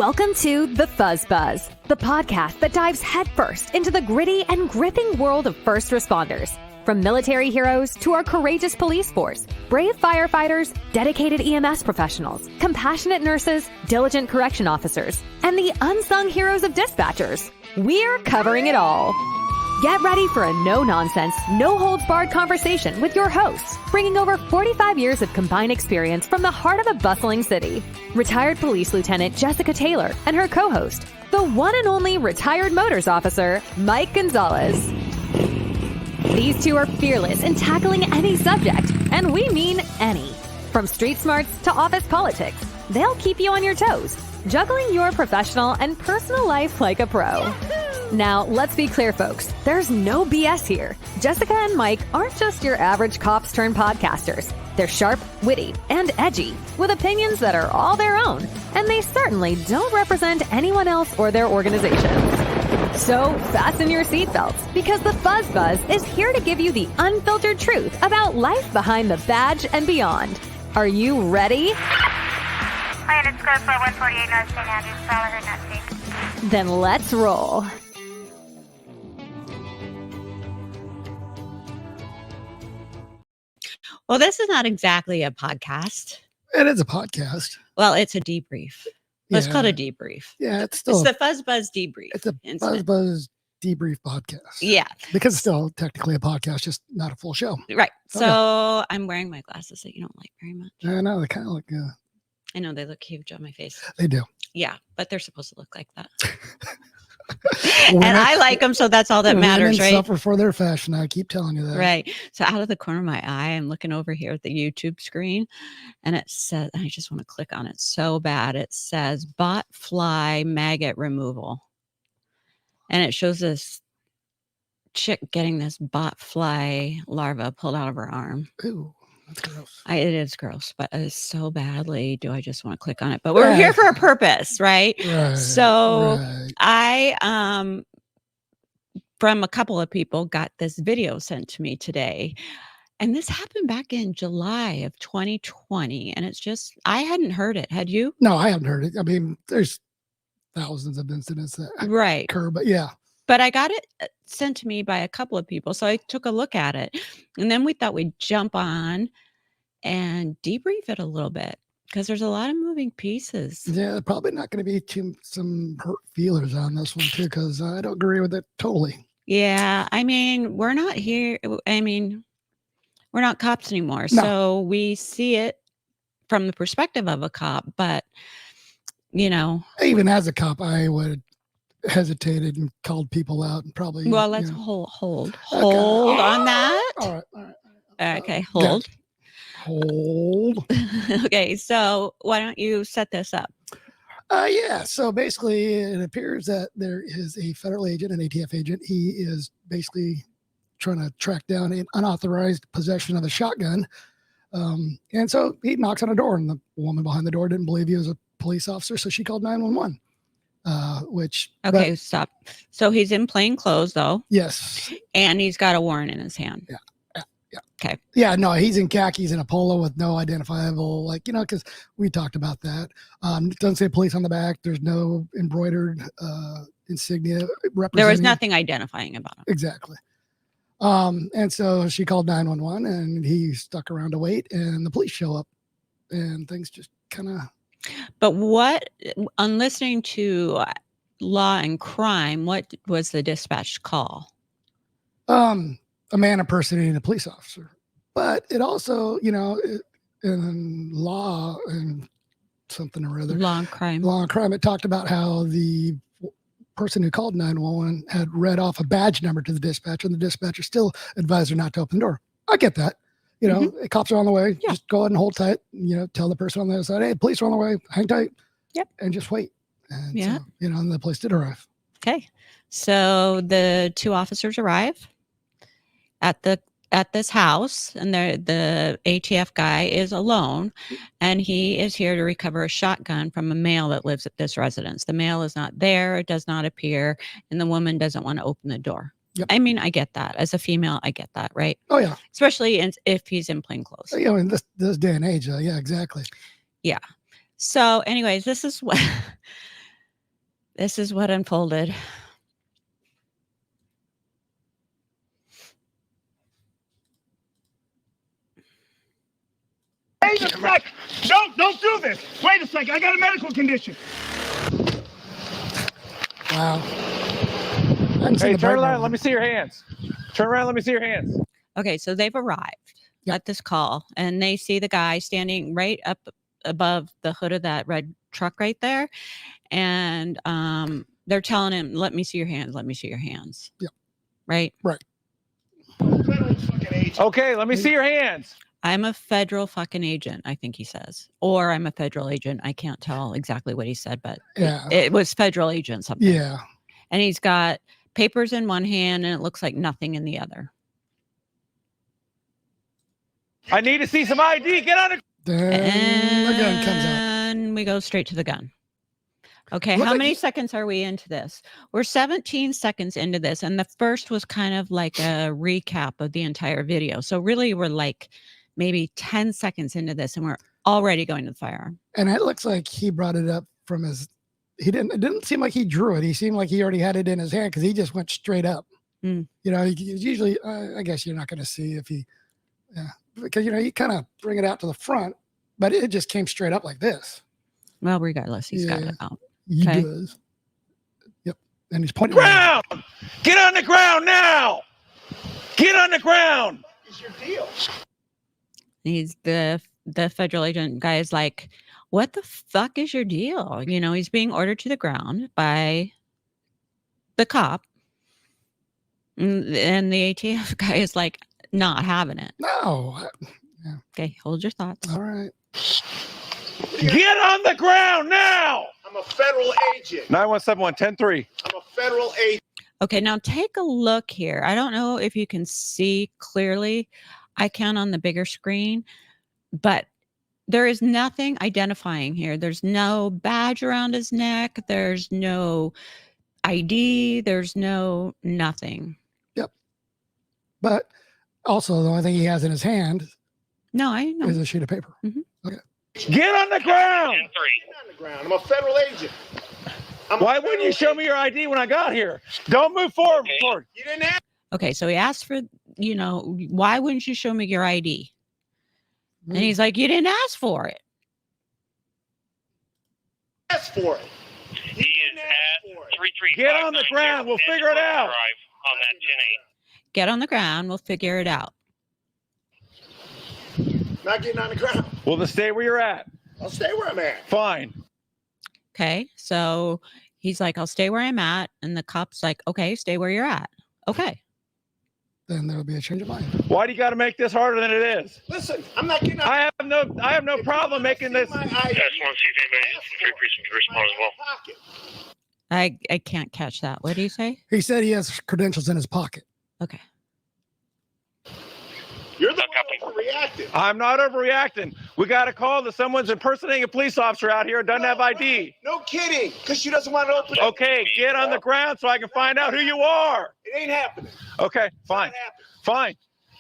Welcome to the Fuzz Buzz, the podcast that dives headfirst into the gritty and gripping world of first responders. From military heroes to our courageous police force, brave firefighters, dedicated EMS professionals, compassionate nurses, diligent correction officers, and the unsung heroes of dispatchers. We're covering it all. Get ready for a no-nonsense, no-holds-barred conversation with your hosts, bringing over 45 years of combined experience from the heart of a bustling city. Retired Police Lieutenant Jessica Taylor and her co-host, the one and only retired Motors Officer, Mike Gonzalez. These two are fearless in tackling any subject, and we mean any. From street smarts to office politics, they'll keep you on your toes, juggling your professional and personal life like a pro. Now, let's be clear, folks. There's no BS here. Jessica and Mike aren't just your average cops turned podcasters. They're sharp, witty, and edgy, with opinions that are all their own, and they certainly don't represent anyone else or their organizations. So, fasten your seatbelts, because the Fuzz Buzz is here to give you the unfiltered truth about life behind the badge and beyond. Are you ready? Hi, it's code for 148 North St. Andrews. File heard not safe. Then let's roll. Well, this is not exactly a podcast. It is a podcast. Well, it's a debrief. Let's call it a debrief. Yeah, it's still the Fuzz Buzz debrief. It's a Fuzz Buzz debrief podcast. Yeah. Because it's still technically a podcast, just not a full show. Right. So I'm wearing my glasses that you don't like very much. I know, they kind of look I know they look huge on my face. They do. Yeah, but they're supposed to look like that. And I like them, so that's all that matters, right? Suffer for their fashion. I keep telling you that. Right. So out of the corner of my eye, I'm looking over here at the YouTube screen, and it says, I just want to click on it so bad. It says bot fly maggot removal. And it shows this chick getting this bot fly larva pulled out of her arm. Ooh, that's gross. It is gross, but so badly do I just want to click on it. But we're here for a purpose, right? So I, from a couple of people, got this video sent to me today. And this happened back in July of 2020. And it's just, I hadn't heard it. Had you? No, I haven't heard it. I mean, there's thousands of incidents that occur, but yeah. But I got it sent to me by a couple of people. So I took a look at it. And then we thought we'd jump on and debrief it a little bit, because there's a lot of moving pieces. Yeah, probably not going to be some hurt feelers on this one, too, because I don't agree with it totally. Yeah. I mean, we're not here. I mean, we're not cops anymore. No. So we see it from the perspective of a cop. But, you know. Even as a cop, I would hesitated and called people out and probably. Well, let's hold on that. All right. Okay, hold. Okay, so why don't you set this up? Yeah. So basically, it appears that there is a federal agent, an ATF agent. He is basically trying to track down an unauthorized possession of a shotgun. And so he knocks on a door, and the woman behind the door didn't believe he was a police officer, so she called 911. Stop. So he's in plain clothes, though. Yes. And he's got a warrant in his hand. Yeah. Okay. Yeah, no, he's in khakis and a polo with no identifiable, because we talked about that. It doesn't say police on the back. There's no embroidered insignia representing. There was nothing identifying about him. Exactly. And so she called 911, and he stuck around to wait, and the police show up, and things just kind of. But on listening to Law and Crime, what was the dispatch call? A man impersonating a police officer. But it also, in law and something or other. Law and Crime, it talked about how the person who called 911 had read off a badge number to the dispatcher, and the dispatcher still advised her not to open the door. I get that. Cops are on the way. Yeah. Just go ahead and hold tight. Tell the person on the other side, hey, police are on the way. Hang tight. Yep. And just wait. And so, and the police did arrive. Okay. So the two officers arrive at this house, and the ATF guy is alone, and he is here to recover a shotgun from a male that lives at this residence. The male is not there. It does not appear. And the woman doesn't want to open the door. Yep. I mean, I get that. As a female, I get that, right? Oh, yeah. Especially if he's in plain clothes. In this day and age, yeah, exactly. Yeah. So anyways, this is what This is what unfolded. Wait a sec! Don't do this! Wait a sec, I got a medical condition. Wow. Hey, turn around, let me see your hands. Turn around, let me see your hands. Okay, so they've arrived at this call, and they see the guy standing right up above the hood of that red truck right there, and they're telling him, "Let me see your hands. Let me see your hands." Yep. Right. Right. Okay, let me see your hands. I'm a federal fucking agent, I think he says, or I'm a federal agent. I can't tell exactly what he said, but Yeah. it was federal agent something. Yeah. And he's got papers in one hand, and it looks like nothing in the other. I need to see some ID. Get on it. Then the gun comes out. And we go straight to the gun. Okay, Look how like many you- seconds are we into this? We're 17 seconds into this, and the first was kind of like a recap of the entire video. So really, we're like maybe 10 seconds into this, and we're already going to the firearm. And it looks like he brought it up from his. It didn't seem like he drew it. He seemed like he already had it in his hand because he just went straight up. Mm. You know, usually, I guess you're not going to see if he, because you kind of bring it out to the front, but it just came straight up like this. Well, regardless, he's got it out. He Okay. does. Yep. And he's pointing. Ground! Get on the ground now! Get on the ground! What's your deal? He's the federal agent guy is like, "What the fuck is your deal?" You know, he's being ordered to the ground by the cop, and the ATF guy is like not having it. No. Okay, hold your thoughts. All right. Get on the ground now! I'm a federal agent. 917-110-3. I'm a federal agent. Okay, now take a look here. I don't know if you can see clearly. I can on the bigger screen, but there is nothing identifying here. There's no badge around his neck. There's no ID. There's no nothing. But also, the only thing he has in his hand No, I know. is a sheet of paper. Get on the ground! Get on the ground. I'm a federal agent. Why wouldn't you show me your ID when I got here? Don't move forward. You didn't ask Okay, so he asked for, why wouldn't you show me your ID? And he's like, you didn't ask for it. for it. He is at 335. Get on the ground. We'll figure it out. On that 10-8. Get on the ground. We'll figure it out. Not getting on the ground. Well, then stay where you're at. I'll stay where I'm at. Fine. Okay, so he's like, I'll stay where I'm at. And the cop's like, okay, stay where you're at. Okay. Then there'll be a change of mind. Why do you got to make this harder than it is? Listen, I'm not getting on. I have no problem making this. My ID. I just want to see if anybody from 3 Precinct can respond as well. Pocket. I can't catch that. What do you say? He said he has credentials in his pocket. Okay. You're the one overreacting. I'm not overreacting. We got a call that someone's impersonating a police officer out here and doesn't have ID. No kidding, because she doesn't want to open it. Okay, get on the ground so I can find out who you are. It ain't happening. Okay, It's fine, not happening. fine.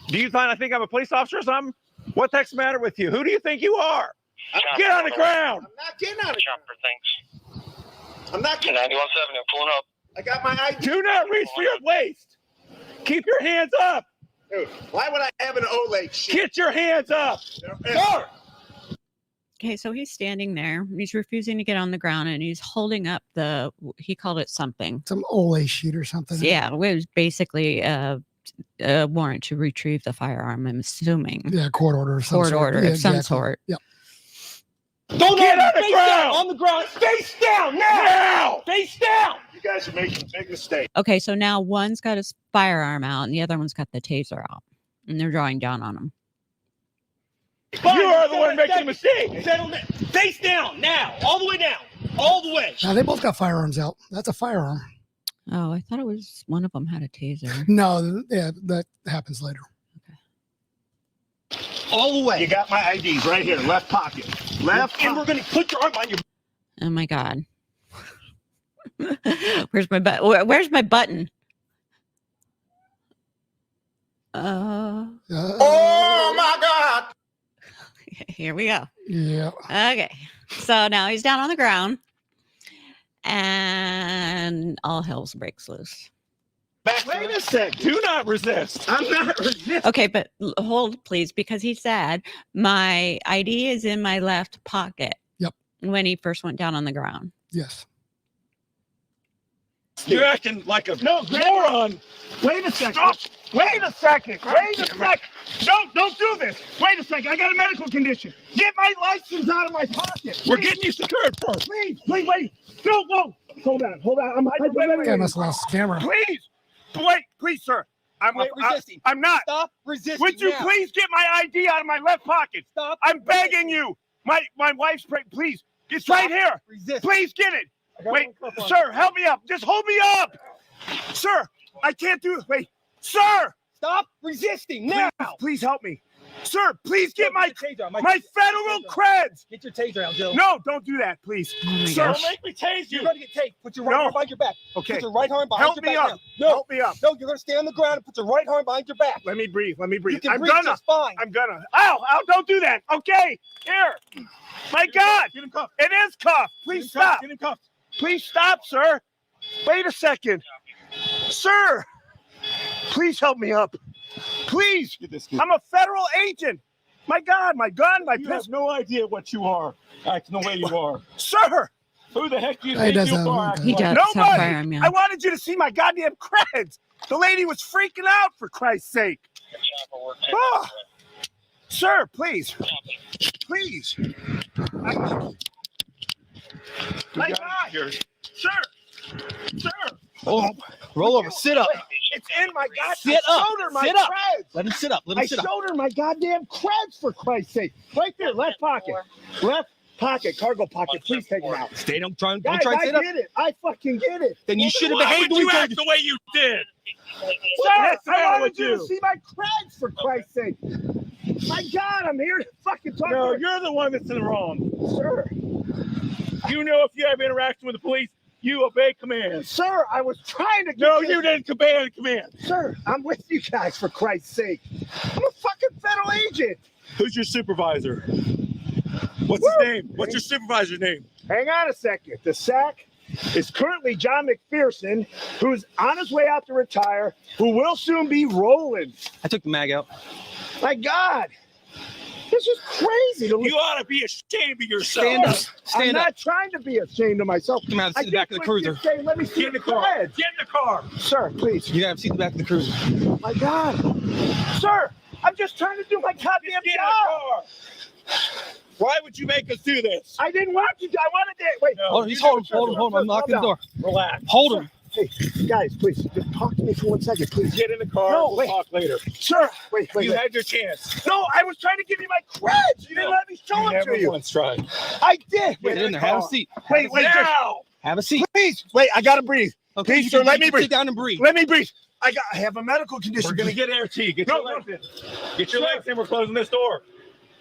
Do you I think I'm a police officer or something? What the heck's the matter with you? Who do you think you are? Get on the ground. I'm not getting on it. Chopper, thanks. I'm not getting 917, I'm pulling up. I got my ID. Do not reach for your waist. Keep your hands up. Dude, why would I have an Olay shit? Get your hands up. Sir. Okay, so he's standing there. He's refusing to get on the ground, and he's holding up he called it something. Some Olay sheet or something. Yeah, it was basically a warrant to retrieve the firearm, I'm assuming. Yeah, court order of some Court sort. order Yeah, of some exactly. sort. Yep. Don't get on the ground. On the ground. Face down Now. Face down. You guys are making a big mistake. Okay, so now one's got his firearm out, and the other one's got the taser out, and they're drawing down on him. You are the one making a mistake. Settle it. Face down now. All the way down. All the way. Now they both got firearms out. That's a firearm. Oh, I thought it was one of them had a taser. No, yeah, that happens later. All the way. You got my IDs right here. Left pocket. Left. And we're going to put your arm on your. Oh my god. Where's my button? Where's my button? Oh my God. Here we go. Yeah. Okay. So now he's down on the ground, and all hell breaks loose. Wait a sec. Do not resist. I'm not resisting. Okay, but hold please, because he said my ID is in my left pocket. Yep. When he first went down on the ground. Yes. You're acting like a moron. Wait a second. Stop. Wait a second. Wait a second. Don't do this. Wait a second. I got a medical condition. Get my license out of my pocket. We're getting you secured first. Please. Wait. No, whoa. Hold on. I'm Guy must have lost his camera. Please, sir. I'm resisting. I'm not. Stop resisting. Would you please get my ID out of my left pocket? Stop. I'm begging you. My wife's pregnant. Please. It's right here. Resist. Please get it. Wait, sir, help me up. Just hold me up. Sir, I can't do it. Wait, sir. Stop resisting now. Please help me. Sir, please get my taser out. my federal creds. Get your taser out, Joe. No, don't do that, please. Sir, Don't make me tase You're you. going to get tased. Put your right arm behind your back. Okay. Put your right arm behind Help your me back. up. Now. Help me up. No, you're going to stay on the ground and put your right arm behind your back. Let me breathe. You can I'm breathe gonna. just fine. I'm gonna. Ow, don't do that. Okay, here. My God. Get him cuffed. It is cuffed. Please stop. Get him cuffed. Please stop, sir. Wait a second. Sir, please help me up. Please. Get this kid. I'm a federal agent. My God, my gun, my You have pistol. no idea what you are. Acting the way you are. Sir, Who the heck do you He think does you have- are? he does have nobody. firearm, yeah. I wanted you to see my goddamn creds. The lady was freaking out, for Christ's sake. Oh. Sir, please. Please. My God. Sir. Oh, roll over. Sit up. It's in my goddamn. Sit up. I showed her my Sit up. creds. Let him sit up. I showed her my goddamn creds, for Christ's sake. Right there, left pocket. Left pocket, cargo pocket. Please take it out. Stay. Don't try and Guys, sit I up. get it. I fucking get it. Then you should have Why behaved would the you way act the way you did? Sir, the I matter wanted with you you? to see my creds, for Christ's sake. My God, I'm here to fucking talk No, to her. you're the one that's in the wrong. Sir, You know if you have interaction with the police, you obey commands. sir, I was trying to get No, you. you didn't command. Sir, I'm with you guys, for Christ's sake. I'm a fucking federal agent. Who's your supervisor? What's Woo! his name? What's your supervisor's name? Hang on a second. The SAC is currently John McPherson, who's on his way out to retire, who will soon be rolling. I took the mag out. My God. This is crazy. You ought to be ashamed of yourself. Stand up. I'm Stand up. not trying to be ashamed of myself. Come out and see the back of the cruiser. Say, let me see Get in the the car. creds. Get in the car. Sir, please. You gotta see the back of the cruiser. My God. Sir, I'm just trying to do my goddamn Get in the job. car. Why would you make us do this? I didn't want you to. I wanted to. Wait. No. Hold on, he's holding. I'm knocking the door. Relax. Hold him. Hey, guys, please, just talk to me for 1 second, please. Get in the car. No, we'll wait. talk later. Sir, wait. You had your chance. No, I was trying to give you my creds. You didn't let me show them Never to you. once tried. I did. Get in there. Have a seat. Wait, just, Now. Have a seat. please. Wait, I gotta breathe. Okay, Please, you sir, can- let you me can breathe. Sit down and breathe. Let me breathe. I have a medical condition. We're gonna get ART. Get No, your legs in. Get your legs in. We're closing this door.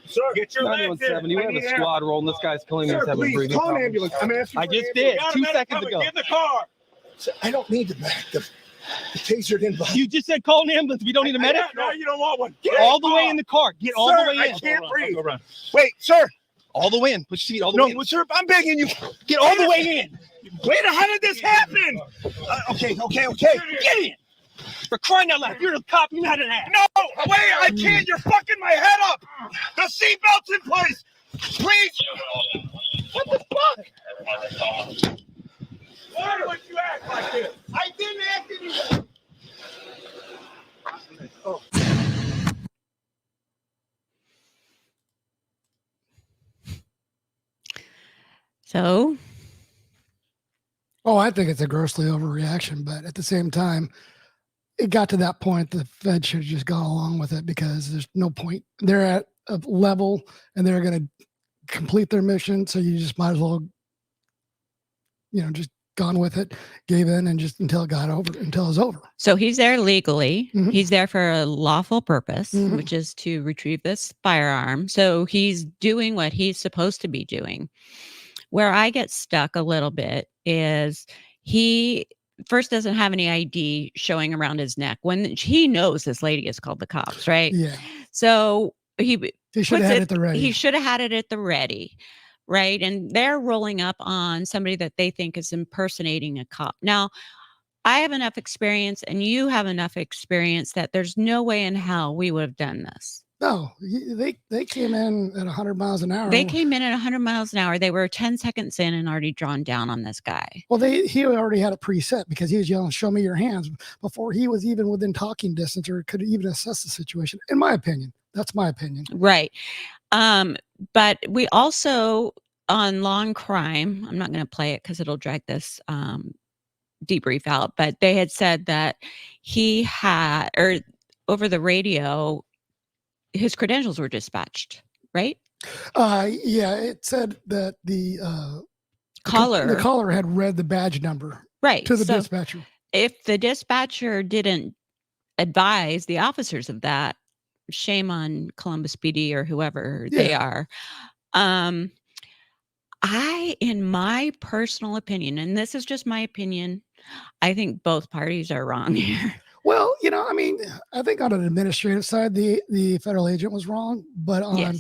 Sir, Get your legs in. 9170. We I have need a air. squad rolling. This guy's killing me. sir, He's having please, breathing call an problems. ambulance. I'm asking I for an just ambulance. did. Got a 2 medic seconds coming. ago. Get in the car. Sir, I don't need the taser didn't bother. You just said call an ambulance. We don't need a medic. No, you don't want one. Get All the way in the car. Get all the Sir, way I in. can't breathe. Go run. Wait, sir. All the way in. Put your feet all the No, way in. sir, I'm begging you. Get all the way in. Wait, how did this happen? Okay. Get in. For crying out loud. You're a cop. You're not an ass. No, wait, I can't. You're fucking my head up. The seatbelt's in place. Please. What the fuck? Why would you act like this? I didn't act any. Oh. So Oh, I think it's a grossly overreaction, but at the same time, it got to that point. The Fed should have just gone along with it because there's no point. They're at a level and they're going to complete their mission. So you just might as well, just gone with it, gave in, and just until it was over. So he's there legally. Mhm. He's there for a lawful purpose, Mhm. which is to retrieve this firearm. So he's doing what he's supposed to be doing. Where I get stuck a little bit is he first doesn't have any ID showing around his neck when he knows this lady has called the cops, right? Yeah. So he He should puts have had it at the ready. He should have had it at the ready. right? And they're rolling up on somebody that they think is impersonating a cop. Now, I have enough experience and you have enough experience that there's no way in hell we would have done this. No, they came in at 100 miles an hour. They came in at 100 miles an hour. They were 10 seconds in and already drawn down on this guy. Well, he already had it preset because he was yelling, "Show me your hands," before he was even within talking distance or could even assess the situation. In my opinion, that's my opinion. Right. But we also, on Law and Crime, I'm not going to play it because it'll drag this debrief out, but they had said that he had, or over the radio, his credentials were dispatched, right? Yeah, it said that the caller had read the badge number to the dispatcher. If the dispatcher didn't advise the officers of that, shame on Columbus PD or whoever they are. In my personal opinion, and this is just my opinion, I think both parties are wrong here. Well, I mean, I think on an administrative side, the federal agent was wrong, but on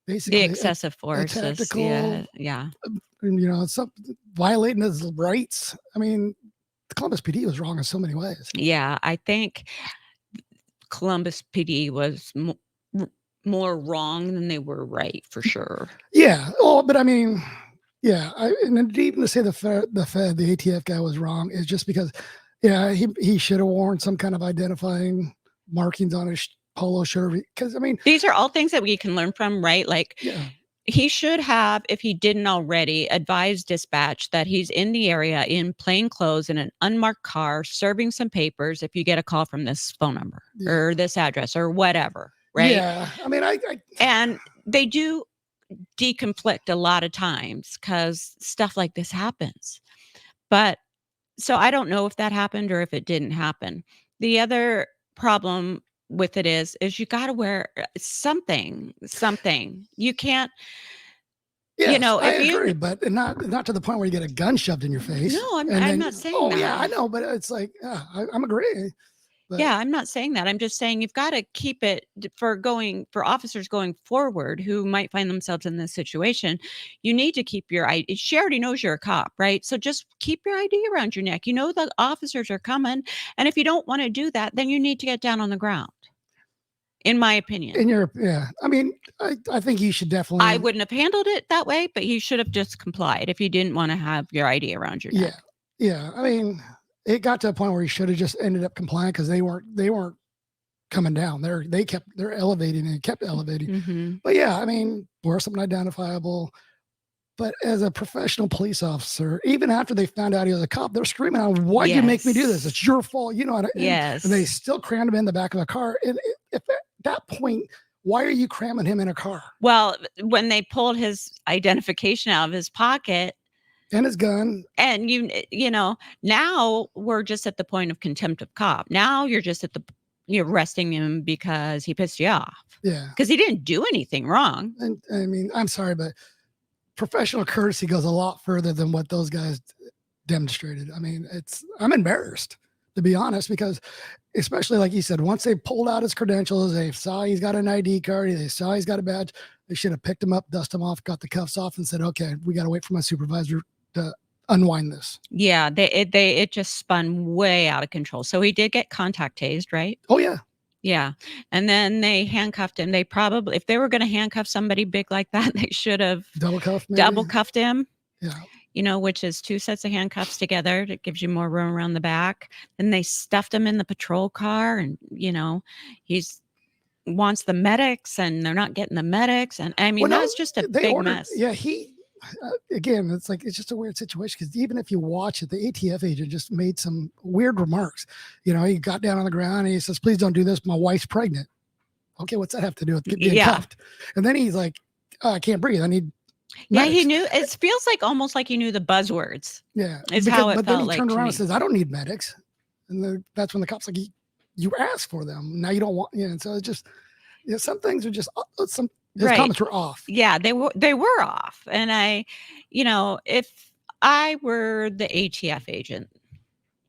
basically the excessive force, tactical, yeah, some violating his rights. I mean, the Columbus PD was wrong in so many ways. Yeah, I think Columbus PD was more wrong than they were right, for sure. Yeah. Oh, but I mean, yeah. And even to say the ATF guy was wrong is just because, he should have worn some kind of identifying markings on his polo shirt. Because I mean, these are all things that we can learn from, right? Like, he should have, if he didn't already, advised dispatch that he's in the area in plain clothes in an unmarked car, serving some papers. If you get a call from this phone number or this address or whatever. Right. Yeah. I mean, and they do deconflict a lot of times because stuff like this happens. But so I don't know if that happened or if it didn't happen. The other problem with it is you got to wear something. You can't. Yes, I agree, but not to the point where you get a gun shoved in your face. No, I'm not saying that. Oh yeah, I know, but it's like I'm agreeing. But, yeah, I'm not saying that. I'm just saying you've got to keep it for officers going forward who might find themselves in this situation. You need to keep your ID. She already knows you're a cop, right? So just keep your ID around your neck. You know the officers are coming, and if you don't want to do that, then you need to get down on the ground. In my opinion. I mean, I think you should definitely. I wouldn't have handled it that way, but you should have just complied if you didn't want to have your ID around your neck. Yeah. I mean, it got to a point where he should have just ended up complying because they weren't coming down. They're elevating and kept elevating. Mm-hmm. But yeah, I mean, wear something identifiable. But as a professional police officer, even after they found out he was a cop, they're screaming out, "Why'd you make me do this? It's your fault." Yes. And they still crammed him in the back of a car. And if at that point, why are you cramming him in a car? Well, when they pulled his identification out of his pocket, and his gun. And now we're just at the point of contempt of cop. Now you're just you're arresting him because he pissed you off. Yeah. Because he didn't do anything wrong. And I mean, I'm sorry, but professional courtesy goes a lot further than what those guys demonstrated. I mean, I'm embarrassed, to be honest, because especially like you said, once they pulled out his credentials, they saw he's got an ID card, they saw he's got a badge, they should have picked him up, dusted him off, got the cuffs off and said, "Okay, we got to wait for my supervisor to unwind this." Yeah, it just spun way out of control. So he did get contact tased, right? Oh yeah. Yeah. And then they handcuffed him. They probably, if they were going to handcuff somebody big like that, they should have double cuffed him. Yeah. Which is 2 sets of handcuffs together. It gives you more room around the back. Then they stuffed him in the patrol car and, he's wants the medics and they're not getting the medics. And I mean, that's just a big mess. Yeah. Again, it's just a weird situation because even if you watch it, the ATF agent just made some weird remarks. He got down on the ground and he says, "Please don't do this. My wife's pregnant." Okay, what's that have to do with getting cuffed? And then he's like, "I can't breathe. I need medics." Yeah, he knew. It feels like almost like he knew the buzzwords. Yeah, but then he turned around and says, "I don't need medics," and that's when the cops like, "You asked for them. Now you don't want." And so it's just, some things are just his comments were off. Yeah, they were off. And if I were the ATF agent,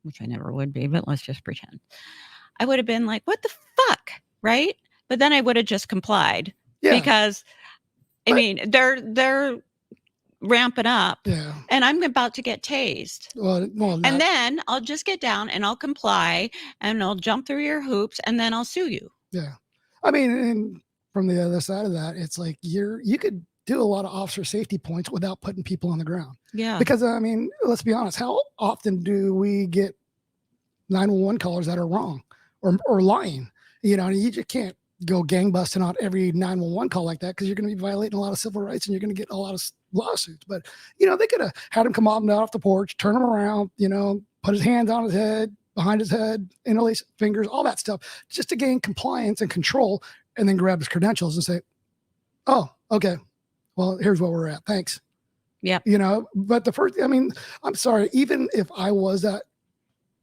which I never would be, but let's just pretend, I would have been like, "What the fuck?" Right? But then I would have just complied because I mean, they're ramping up, Yeah. and I'm about to get tased. Well, And then I'll just get down and I'll comply and I'll jump through your hoops and then I'll sue you. yeah. I mean, and from the other side of that, it's like you could do a lot of officer safety points without putting people on the ground. Yeah. Because I mean, let's be honest, how often do we get 911 callers that are wrong or lying? You know, and you just can't go gangbusting on every 911 call like that, because you're going to be violating a lot of civil rights and you're going to get a lot of lawsuits. But, you know, they could have had him come off the porch, turn him around, you know, put his hands on his head, behind his head, interlace fingers, all that stuff, just to gain compliance and control, and then grab his credentials and say, oh, okay, well, here's where we're at. Thanks. Yeah. You know, but I'm sorry, even if I was that,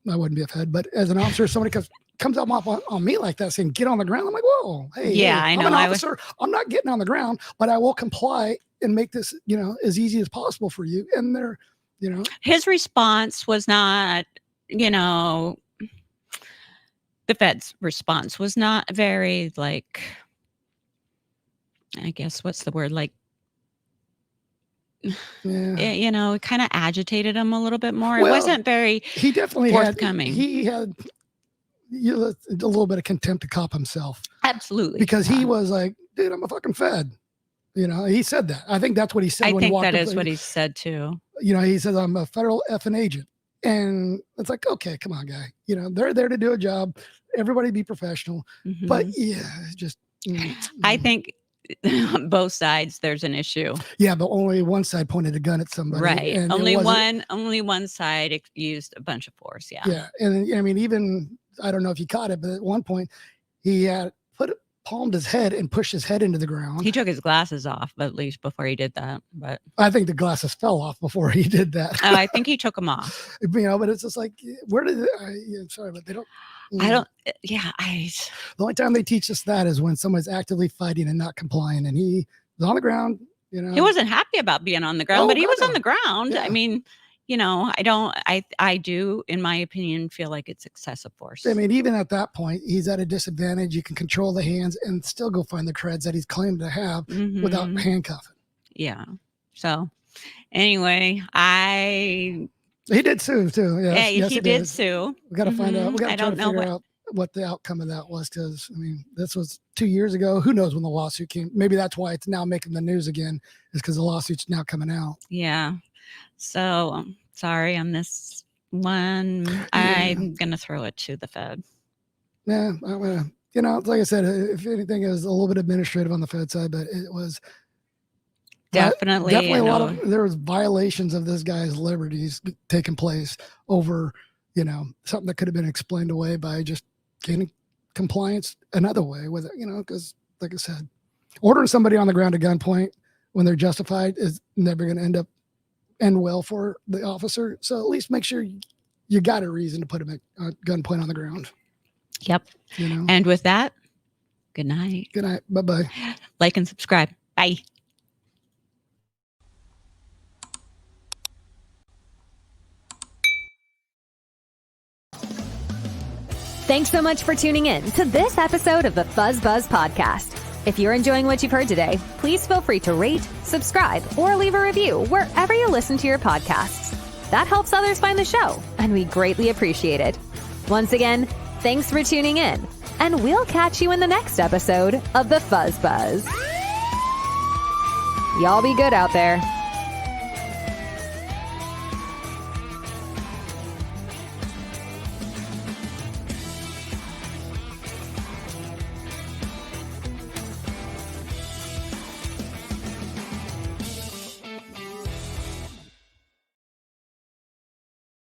I wouldn't be a fed, but as an officer, somebody comes up on me like that saying, get on the ground. I'm like, whoa, hey, yeah, hey, I know. I'm an officer. I'm not getting on the ground, but I will comply and make this, you know, as easy as possible for you. And they're, you know. His response was not, you know, the Fed's response was not very, like, I guess, what's the word? Like, yeah. you know, it kind of agitated him a little bit more. Well, it wasn't very he definitely forthcoming. He had a little bit of contempt to cop himself. Absolutely. Because he was like, dude, I'm a fucking Fed. You know, he said that. I think that's what he said. I when he think walked that up is there. what he said too. You know, he says, I'm a federal effing agent. And it's like, okay, come on, guy. You know, they're there to do a job. Everybody be professional. Mhm. But yeah, just. I think on both sides there's an issue. Yeah, but only one side pointed a gun at somebody. Right. And Only one side used a bunch of force. Yeah. Yeah. And I mean, even, I don't know if you caught it, but at one point he had palmed his head and pushed his head into the ground. He took his glasses off, at least before he did that. But I think the glasses fell off before he did that. I think he took them off. You know, but it's just like, where did sorry, but they don't. I don't. Yeah. The only time they teach us that is when someone's actively fighting and not complying, and he was on the ground. You know, he wasn't happy about being on the ground, but he was on the ground. Yeah. I mean, you know, I do, in my opinion, feel like it's excessive force. I mean, even at that point, he's at a disadvantage. You can control the hands and still go find the creds that he's claimed to have without handcuffing. Yeah. So anyway, he did sue too. Yes, yes, he did sue. We got to find out. We got to try to figure out what the outcome of that was, because I mean, this was 2 years ago. Who knows when the lawsuit came? Maybe that's why it's now making the news again, is because the lawsuit's now coming out. Yeah. So sorry on this one. Yeah. I'm gonna throw it to the Fed. Yeah, I'm gonna. You know, like I said, if anything, it was a little bit administrative on the Fed side, but it was definitely a lot of. There was violations of this guy's liberties taking place over, you know, something that could have been explained away by just gaining compliance another way with it. You know, because like I said, ordering somebody on the ground at gunpoint when they're justified is never going to end well for the officer. So at least make sure you got a reason to put him at gunpoint on the ground. Yep. You know. And with that, good night. Good night. Bye-bye. Like and subscribe. Bye. Thanks so much for tuning in to this episode of the Fuzz Buzz Podcast. If you're enjoying what you've heard today, please feel free to rate, subscribe, or leave a review wherever you listen to your podcasts. That helps others find the show, and we greatly appreciate it. Once again, thanks for tuning in, and we'll catch you in the next episode of the Fuzz Buzz. Y'all be good out there.